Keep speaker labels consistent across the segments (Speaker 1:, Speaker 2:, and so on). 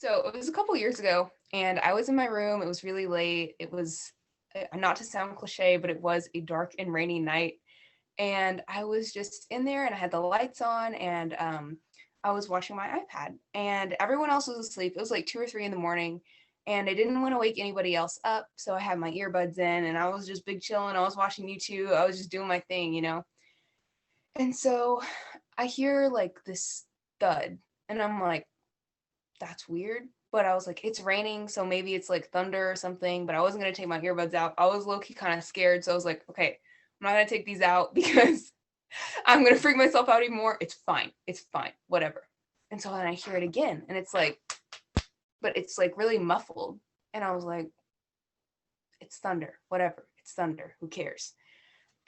Speaker 1: So it was a couple years ago, and I was in my room. It was really late. It was, not to sound cliche, but it was a dark and rainy night. And I was just in there, and I had the lights on, and I was watching my iPad, and everyone else was asleep. It was like 2 or 3 in the morning, and I didn't want to wake anybody else up, so I had my earbuds in, and I was just big chilling. I was watching YouTube. I was just doing my thing. And so I hear like this thud, and I'm like, that's weird. But I was like, it's raining, so maybe it's like thunder or something. But I wasn't gonna take my earbuds out. I was low key kind of scared, so I was like, okay, I'm not gonna take these out because I'm gonna freak myself out even more. It's fine, whatever. And so then I hear it again, and it's like, but it's like really muffled. And I was like, it's thunder, whatever. It's thunder. Who cares?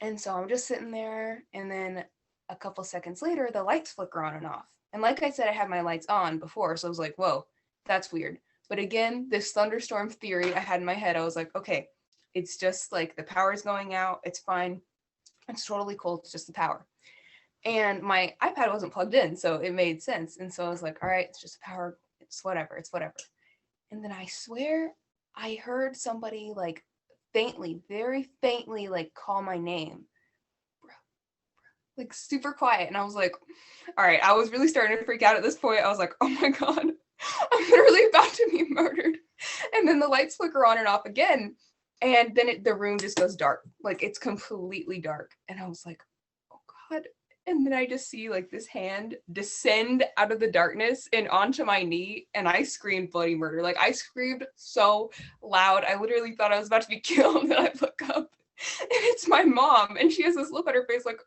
Speaker 1: And so I'm just sitting there, and then a couple seconds later, the lights flicker on and off. And like I said, I had my lights on before, so I was like, whoa, that's weird. But again, this thunderstorm theory I had in my head, I was like, okay, it's just like the power's going out. It's fine. It's totally cool. It's just the power. And my iPad wasn't plugged in, so it made sense. And so I was like, all right, it's just power. It's whatever. It's whatever. And then I swear I heard somebody like faintly, very faintly, like call my name, like super quiet. And I was like, all right, I was really starting to freak out at this point. I was like, oh my God, I'm literally about to be murdered. And then the lights flicker on and off again. And then the room just goes dark. Like it's completely dark. And I was like, oh God. And then I just see like this hand descend out of the darkness and onto my knee. And I screamed bloody murder. Like I screamed so loud. I literally thought I was about to be killed. And I look up and it's my mom. And she has this look on her face like,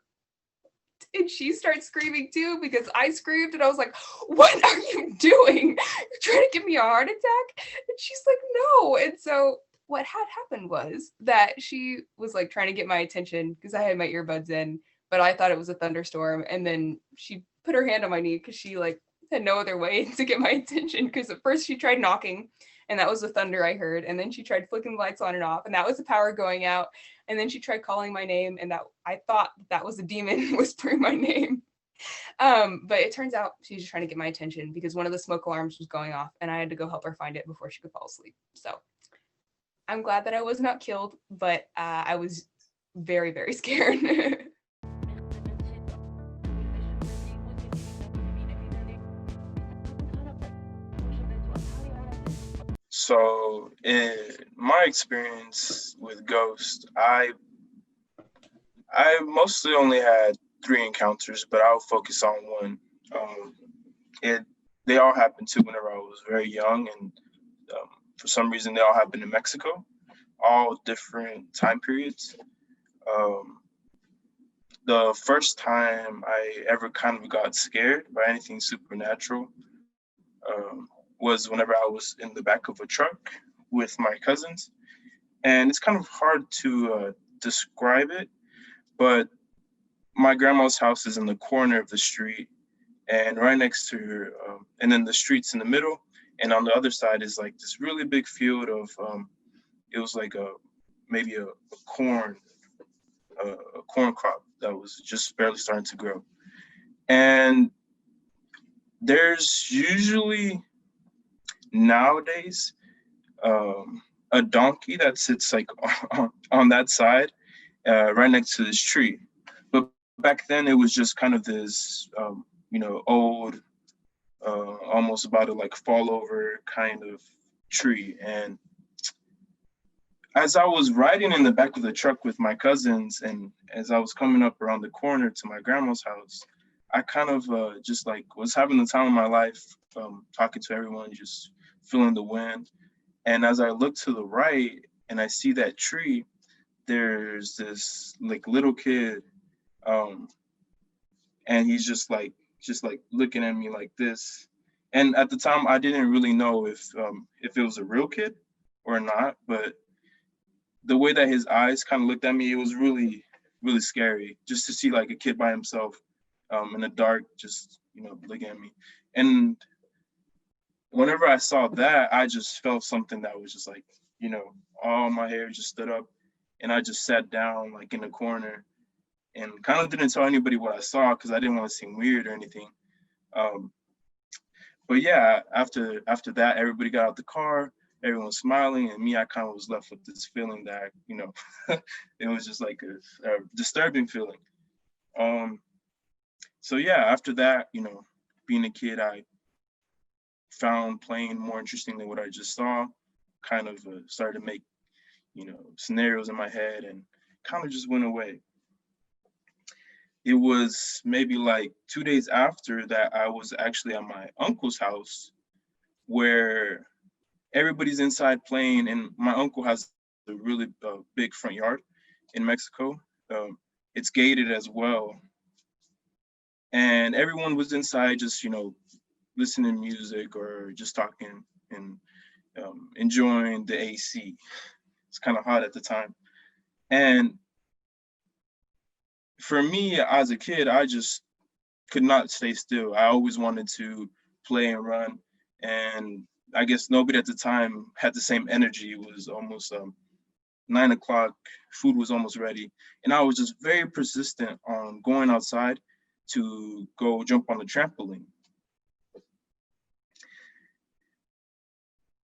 Speaker 1: and she starts screaming too because I screamed and I was like, what are you doing? You're trying to give me a heart attack? And she's like, no. And so what had happened was that she was like trying to get my attention because I had my earbuds in, but I thought it was a thunderstorm. And then she put her hand on my knee because she like had no other way to get my attention. Because at first she tried knocking, and that was the thunder I heard. And then she tried flicking the lights on and off, and that was the power going out. And then she tried calling my name, and that I thought that was a demon whispering my name. But it turns out she was just trying to get my attention because one of the smoke alarms was going off, and I had to go help her find it before she could fall asleep. So I'm glad that I was not killed, but I was very, very scared.
Speaker 2: So, in my experience with ghosts, I mostly only had three encounters, but I'll focus on one. Um, it they all happened to whenever I was very young, and for some reason they all happened in Mexico, all different time periods. Um, the first time I ever kind of got scared by anything supernatural was whenever I was in the back of a truck with my cousins, and it's kind of hard to describe it, but my grandma's house is in the corner of the street, and right next to her, and then the street's in the middle, and on the other side is like this really big field of, it was like a maybe a corn, a corn crop that was just barely starting to grow, and there's usually nowadays a donkey that sits like on that side, right next to this tree. But back then, it was just kind of this, old, almost about to like fall over kind of tree. And as I was riding in the back of the truck with my cousins, and as I was coming up around the corner to my grandma's house, I kind of just like was having the time of my life, talking to everyone, just feeling the wind. And as I look to the right and I see that tree, there's this like little kid, um, and he's just like looking at me like this. And at the time, I didn't really know if it was a real kid or not, but the way that his eyes kind of looked at me, it was really really scary just to see like a kid by himself, in the dark, just looking at me. And whenever I saw that, I just felt something that was just like, you know, all my hair just stood up, and I just sat down like in the corner and kind of didn't tell anybody what I saw because I didn't want to seem weird or anything. Um, But yeah, after that, everybody got out the car, everyone was smiling, and me, I kind of was left with this feeling that, it was just like a disturbing feeling. Um, so yeah, after that, being a kid, I found playing more interesting than what I just saw. Kind of started to make, scenarios in my head, and kind of just went away. It was maybe like 2 days after that I was actually at my uncle's house where everybody's inside playing, and my uncle has a really big front yard in Mexico. It's gated as well, and everyone was inside just listening to music or just talking and enjoying the AC. It's kind of hot at the time, and for me as a kid, I just could not stay still. I always wanted to play and run, and I guess nobody at the time had the same energy. It was almost 9 o'clock, food was almost ready, and I was just very persistent on going outside to go jump on the trampoline.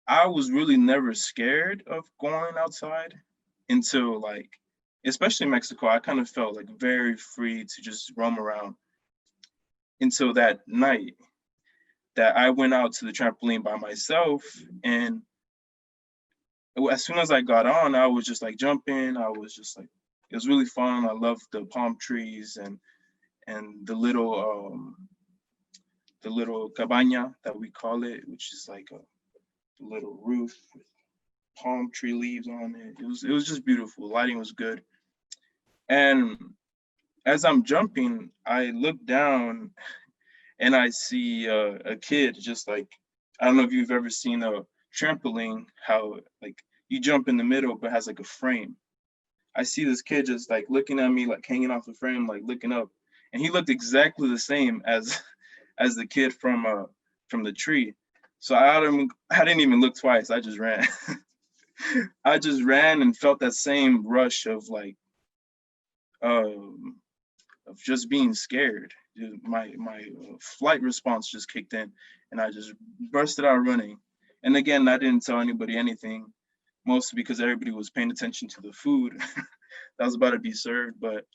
Speaker 2: I was really never scared of going outside until like, especially in Mexico, I kind of felt like very free to just roam around until that night that I went out to the trampoline by myself. And as soon as I got on, I was just like jumping. I was just like, it was really fun. I loved the palm trees and the little cabana that we call it, which is like a little roof with palm tree leaves on it. It was just beautiful. The lighting was good. And as I'm jumping, I look down and I see a kid just like, I don't know if you've ever seen a trampoline, how like you jump in the middle but has like a frame. I see this kid just like looking at me, like hanging off the frame, like looking up, and he looked exactly the same as as the kid from the tree. So I didn't even look twice. I just ran. I just ran and felt that same rush of like um, of just being scared. My flight response just kicked in, and I just bursted out running. And again, I didn't tell anybody anything, mostly because everybody was paying attention to the food that was about to be served. But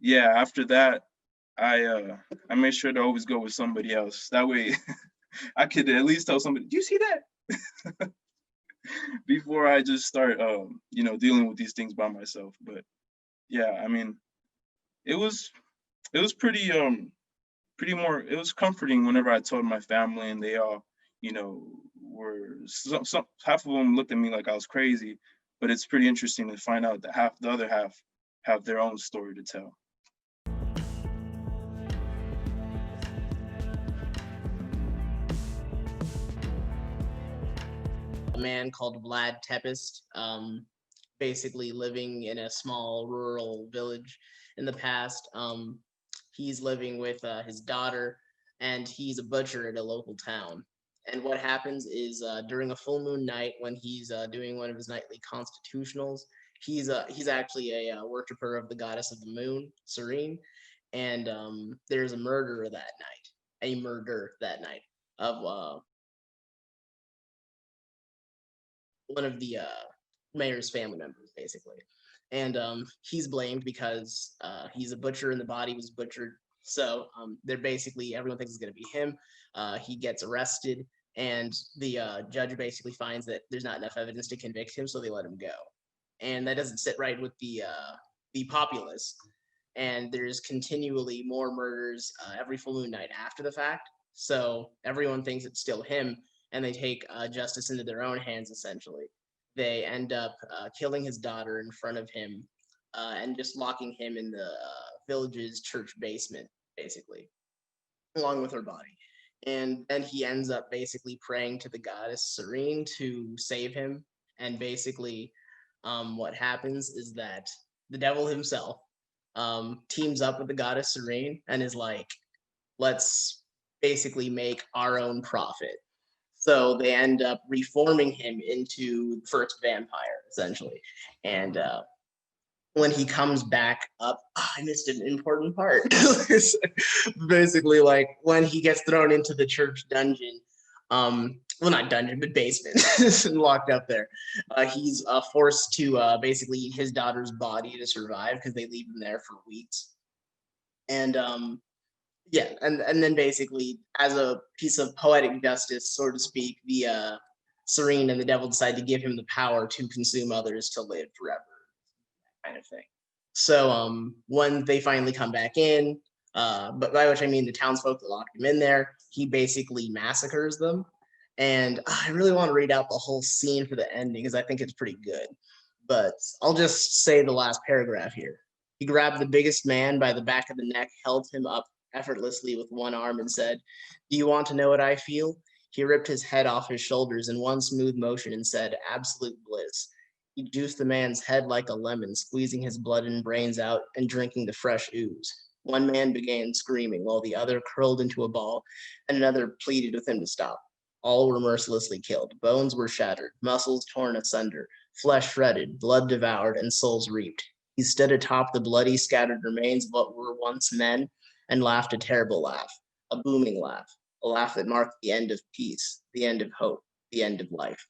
Speaker 2: yeah, after that, I made sure to always go with somebody else. That way, I could at least tell somebody, "Do you see that?" before I just start, dealing with these things by myself. But yeah, I mean, it was it was pretty more. It was comforting whenever I told my family, and they all, were some half of them looked at me like I was crazy, but it's pretty interesting to find out that the other half have their own story to tell.
Speaker 3: A man called Vlad Tepest, basically living in a small rural village in the past. He's living with his daughter, and he's a butcher at a local town. And what happens is during a full moon night, when he's doing one of his nightly constitutionals, he's actually a worshiper of the goddess of the moon, Serene, and there's a murder that night, of one of the mayor's family members, basically. And he's blamed because he's a butcher and the body was butchered. So they're basically, everyone thinks it's going to be him. He gets arrested, and the judge basically finds that there's not enough evidence to convict him, so they let him go. And that doesn't sit right with the populace. And there's continually more murders every full moon night after the fact. So everyone thinks it's still him, and they take justice into their own hands, essentially. They end up killing his daughter in front of him and just locking him in the village's church basement, basically, along with her body. And then he ends up basically praying to the goddess Serene to save him. And basically, what happens is that the devil himself teams up with the goddess Serene and is like, let's basically make our own prophet. So they end up reforming him into the first vampire, essentially. And when he comes back up, I missed an important part. Basically, like when he gets thrown into the church dungeon, well, not dungeon, but basement, and locked up there. He's forced to basically eat his daughter's body to survive because they leave him there for weeks. And yeah, and then basically, as a piece of poetic justice, so to speak, the Serene and the devil decide to give him the power to consume others to live forever, kind of thing. So when they finally come back in, but by which I mean the townsfolk that locked him in there, he basically massacres them. And I really want to read out the whole scene for the ending because I think it's pretty good. But I'll just say the last paragraph here. He grabbed the biggest man by the back of the neck, held him up effortlessly with one arm, and said, "Do you want to know what I feel?" He ripped his head off his shoulders in one smooth motion and said, "Absolute bliss." He juiced the man's head like a lemon, squeezing his blood and brains out and drinking the fresh ooze. One man began screaming, while the other curled into a ball, and another pleaded with him to stop. All were mercilessly killed. Bones were shattered, muscles torn asunder, flesh shredded, blood devoured, and souls reaped. He stood atop the bloody, scattered remains of what were once men and laughed a terrible laugh, a booming laugh, a laugh that marked the end of peace, the end of hope, the end of life.